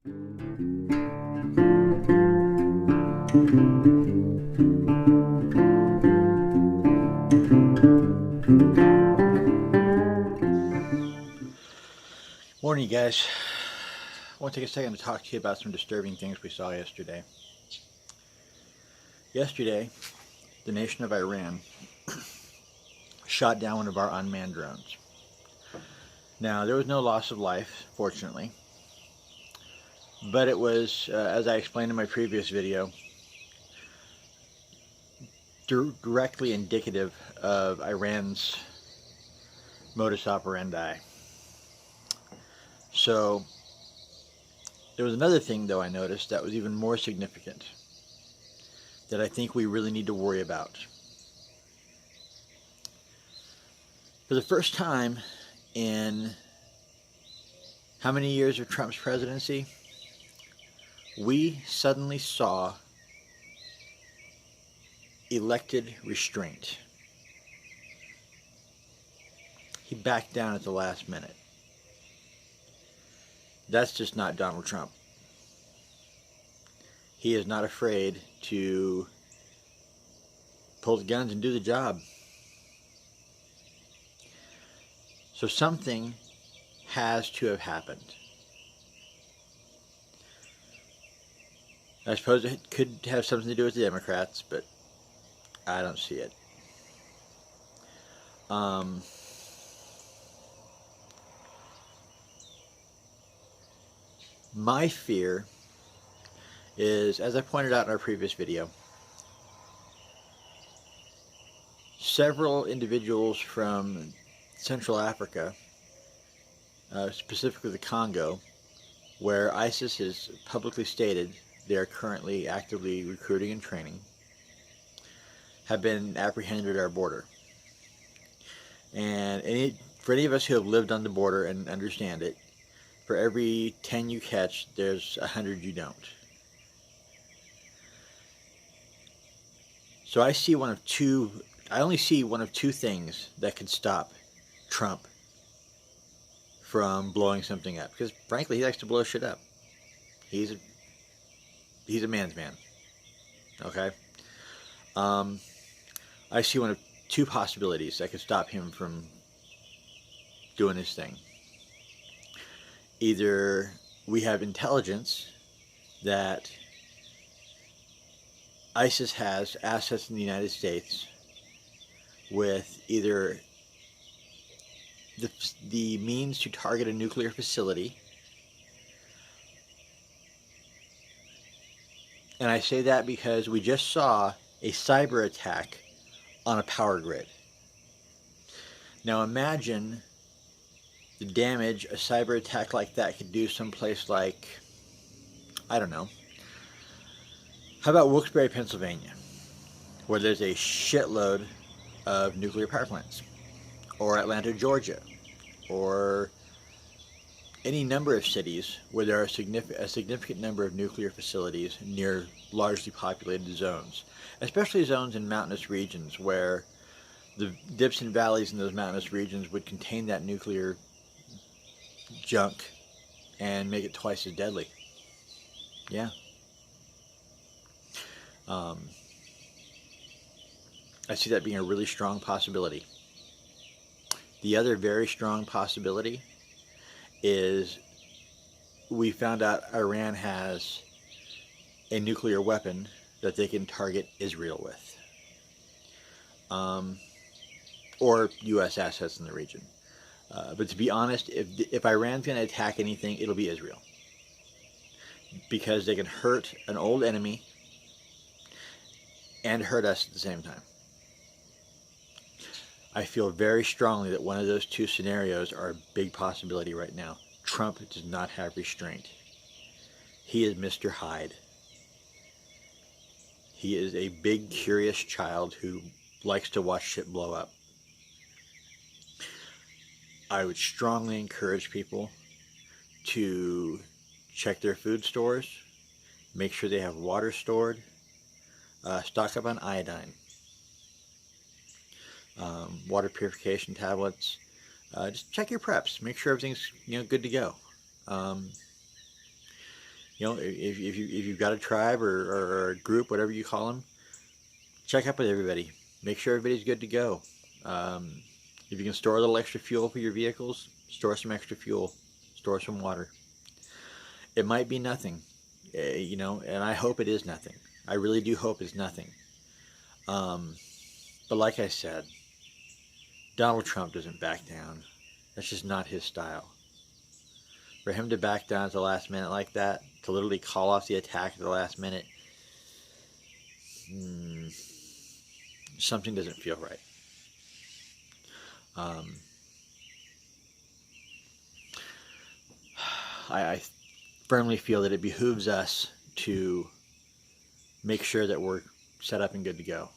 Morning, you guys. I want to take a second to talk to you about some disturbing things we saw yesterday. Yesterday, the nation of Iran shot down one of our unmanned drones. Now, there was no loss of life, fortunately, but it was, as I explained in my previous video, directly indicative of Iran's modus operandi. So, there was another thing, though, I noticed that was even more significant that I think we really need to worry about. For the first time in how many years of Trump's presidency, we suddenly saw elected restraint. He backed down at the last minute. That's just not Donald Trump. He is not afraid to pull the guns and do the job. So something has to have happened. I suppose it could have something to do with the Democrats, but I don't see it. My fear is, as I pointed out in our previous video, several individuals from Central Africa, specifically the Congo, where ISIS has publicly stated they are currently actively recruiting and training, have been apprehended at our border. And for any of us who have lived on the border and understand it, for every 10 you catch, there's 100 you don't. So I only see one of two things that could stop Trump from blowing something up. Because frankly, he likes to blow shit up. He's a man's man. Okay? I see one of two possibilities that could stop him from doing his thing. Either we have intelligence that ISIS has assets in the United States with either the means to target a nuclear facility, and I say that because we just saw a cyber attack on a power grid. Now imagine the damage a cyber attack like that could do someplace like, I don't know, how about Wilkes-Barre, Pennsylvania, where there's a shitload of nuclear power plants, or Atlanta, Georgia, or any number of cities where there are a significant number of nuclear facilities near largely populated zones, especially zones in mountainous regions where the dips and valleys in those mountainous regions would contain that nuclear junk and make it twice as deadly. Yeah. I see that being a really strong possibility. The other very strong possibility is we found out Iran has a nuclear weapon that they can target Israel with, or U.S. assets in the region. But to be honest, if Iran's going to attack anything, it'll be Israel, because they can hurt an old enemy and hurt us at the same time. I feel very strongly that one of those two scenarios are a big possibility right now. Trump does not have restraint. He is Mr. Hyde. He is a big, curious child who likes to watch shit blow up. I would strongly encourage people to check their food stores, make sure they have water stored, stock up on iodine, water purification tablets. Just check your preps. Make sure everything's good to go. You know, if you've got a tribe or a group, whatever you call them, check up with everybody. Make sure everybody's good to go. If you can store a little extra fuel for your vehicles, store some extra fuel, store some water. It might be nothing, you know, and I hope it is nothing. I really do hope it's nothing. But like I said, Donald Trump doesn't back down. That's just not his style. For him to back down at the last minute like that, to literally call off the attack at the last minute, something doesn't feel right. I firmly feel that it behooves us to make sure that we're set up and good to go.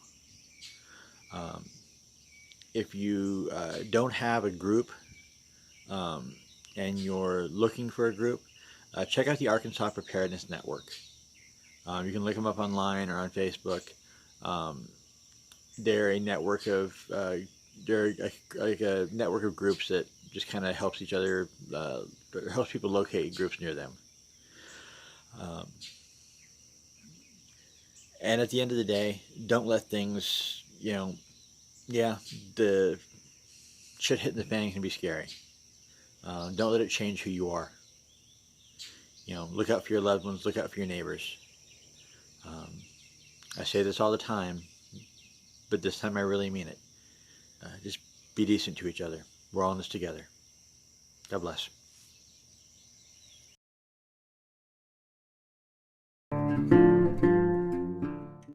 If you don't have a group and you're looking for a group, check out the Arkansas Preparedness Network. You can look them up online or on Facebook. They're a network of like a network of groups that just kind of helps each other, helps people locate groups near them. And at the end of the day, don't let things, you know, yeah, the shit hitting the fan can be scary. Don't let it change who you are. You know, look out for your loved ones, look out for your neighbors. I say this all the time, but this time I really mean it. Just be decent to each other. We're all in this together. God bless.